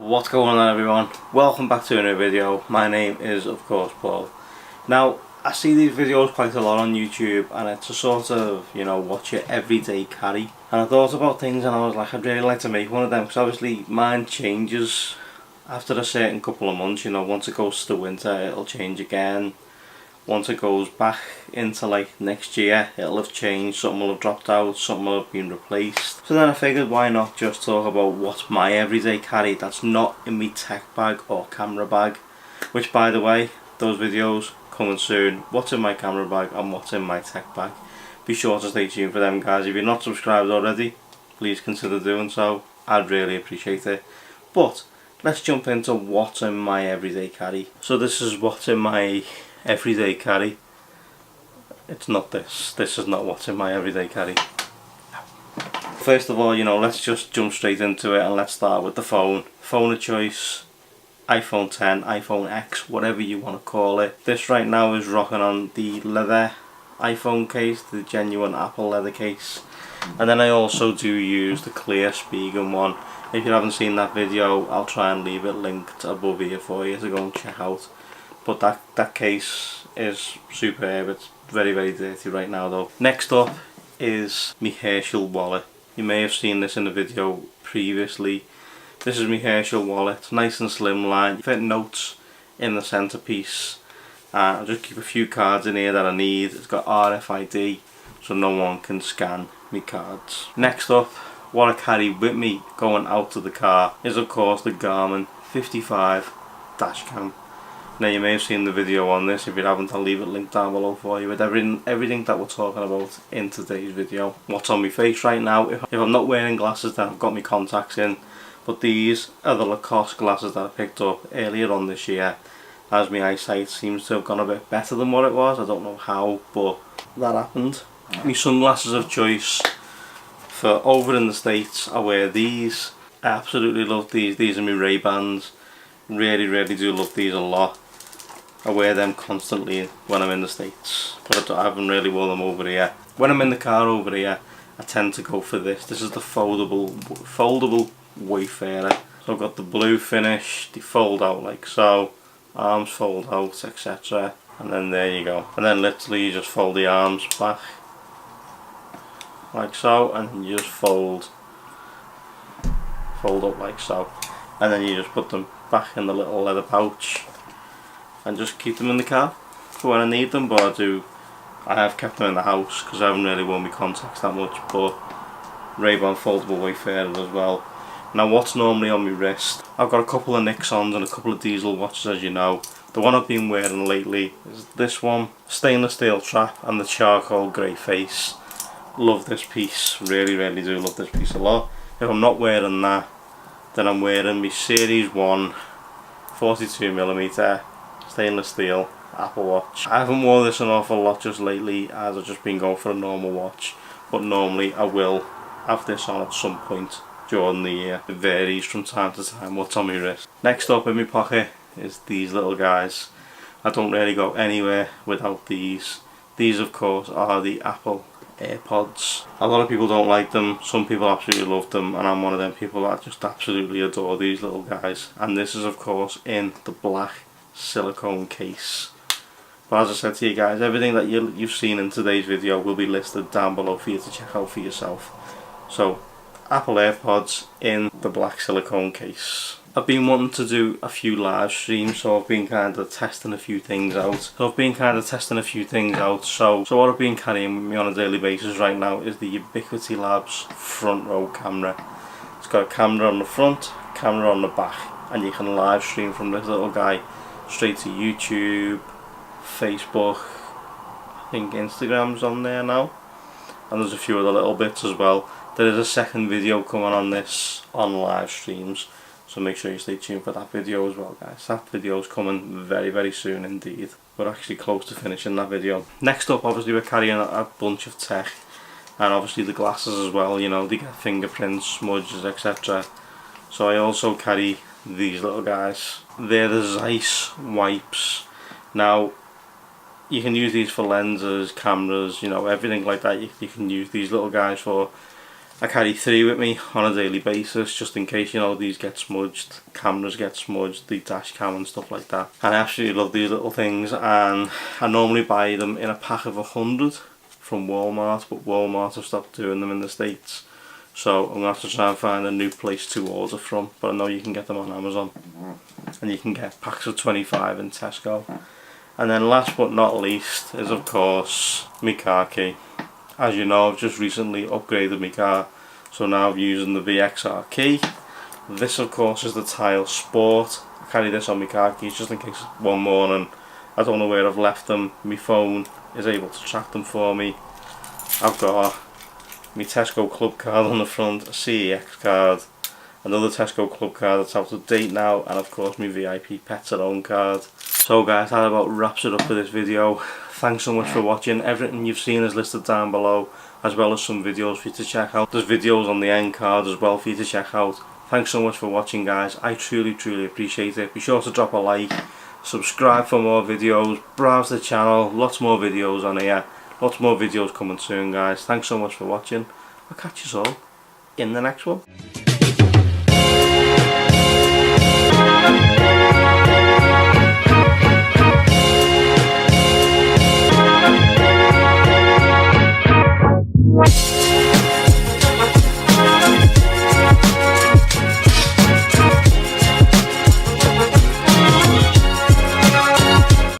What's going on, everyone? Welcome back to a new video. My name is of course Paul. Now I see these videos quite a lot on YouTube, and it's a sort of, what's your everyday carry, and I thought about things and I was like, I'd really like to make one of them, because obviously mine changes after a certain couple of months. Once it goes to winter it'll change again. Once it goes back into like next year, it'll have changed, something will have dropped out, something will have been replaced. So then I figured, why not just talk about what's my everyday carry that's not in my tech bag or camera bag, which, by the way, those videos coming soon, what's in my camera bag and what's in my tech bag. Be sure to stay tuned for them, guys. If you're not subscribed already, please consider doing so. I'd really appreciate it. But let's jump into what's in my everyday carry. So this is what's in my everyday carry. It's not this. This is not what's in my everyday carry. First of all, let's just jump straight into it, and let's start with the phone. Phone of choice, iPhone 10, iPhone X, whatever you want to call it. This right now is rocking on the leather iPhone case, the genuine Apple leather case. And then I also do use the clear Spigen one. If you haven't seen that video, I'll try and leave it linked above here for you to go and check out. But that case is superb. It's very dirty right now though. Next up is my Herschel wallet. You may have seen this in the video previously. This is my Herschel wallet, nice and slimline. Fit notes in the centerpiece. I'll just keep a few cards in here that I need. It's got RFID, so no one can scan my cards. Next up, what I carry with me going out to the car is of course the Garmin 55 dash cam. Now you may have seen the video on this. If you haven't, I'll leave it linked down below for you with everything that we're talking about in today's video. What's on my face right now, if I'm not wearing glasses, then I've got my contacts in. But these are the Lacoste glasses that I picked up earlier on this year, as my eyesight seems to have gone a bit better than what it was. I don't know how, but that happened. My sunglasses of choice for over in the States, I wear these. I absolutely love these. These are my Ray-Bans. Really do love these a lot. I wear them constantly when I'm in the States, but I haven't really worn them over here. When I'm in the car over here, I tend to go for this. This is the foldable Wayfarer. So I've got the blue finish, they fold out like so, arms fold out, etc. And then there you go. And then literally you just fold the arms back like so, and you just fold up like so, and then you just put them back in the little leather pouch and just keep them in the car for when I need them. But I have kept them in the house because I haven't really worn my contacts that much. But Ray-Ban foldable Wayfarer as well. Now what's normally on my wrist, I've got a couple of Nixons and a couple of diesel watches, as you know. The one I've been wearing lately is this one, stainless steel trap and the charcoal grey face. Love this piece, really do love this piece a lot. If I'm not wearing that, then I'm wearing my Series 1 42mm stainless steel Apple Watch. I haven't worn this an awful lot just lately, as I've just been going for a normal watch, but normally I will have this on at some point during the year. It varies from time to time what's on my wrist. Next up in my pocket is these little guys. I don't really go anywhere without these. These of course are the Apple AirPods. A lot of people don't like them, some people absolutely love them, and I'm one of them people that just absolutely adore these little guys. And this is of course in the black silicone case. But as I said to you guys, everything that you've seen in today's video will be listed down below for you to check out for yourself. So Apple AirPods in the black silicone case. I've been wanting to do a few live streams, so I've been kind of testing a few things out. So what I've been carrying with me on a daily basis right now is the Ubiquiti Labs front row camera. It's got a camera on the front, camera on the back, and you can live stream from this little guy straight to YouTube, Facebook, I think Instagram's on there now, and there's a few other little bits as well. There is a second video coming on this on live streams, so make sure you stay tuned for that video as well, guys. That video is coming very soon indeed. We're actually close to finishing that video. Next up, obviously we're carrying a bunch of tech, and obviously the glasses as well, they get fingerprints, smudges, etc. So I also carry these little guys. They're the Zeiss wipes. Now you can use these for lenses, cameras, everything like that you can use these little guys for. I carry 3 with me on a daily basis, just in case, you know, these get smudged, cameras get smudged, the dash cam and stuff like that. And I absolutely love these little things, and I normally buy them in a pack of 100 from Walmart, but Walmart have stopped doing them in the States. So I'm going to have to try and find a new place to order from, but I know you can get them on Amazon. And you can get packs of 25 in Tesco. And then last but not least is of course my car key. As you know, I've just recently upgraded my car, so now I'm using the VXR key. This of course is the Tile Sport. I carry this on my car keys just in case one morning I don't know where I've left them. My phone is able to track them for me. I've got my Tesco Club card on the front, a CEX card, another Tesco Club card that's out of date now, and of course my VIP Pets at Home card. So guys, that about wraps it up for this video. Thanks so much for watching. Everything you've seen is listed down below, as well as some videos for you to check out. There's videos on the end card as well for you to check out. Thanks so much for watching guys, I truly appreciate it. Be sure to drop a like, subscribe for more videos, browse the channel, lots more videos on here, lots more videos coming soon guys. Thanks so much for watching. I'll catch you all in the next one.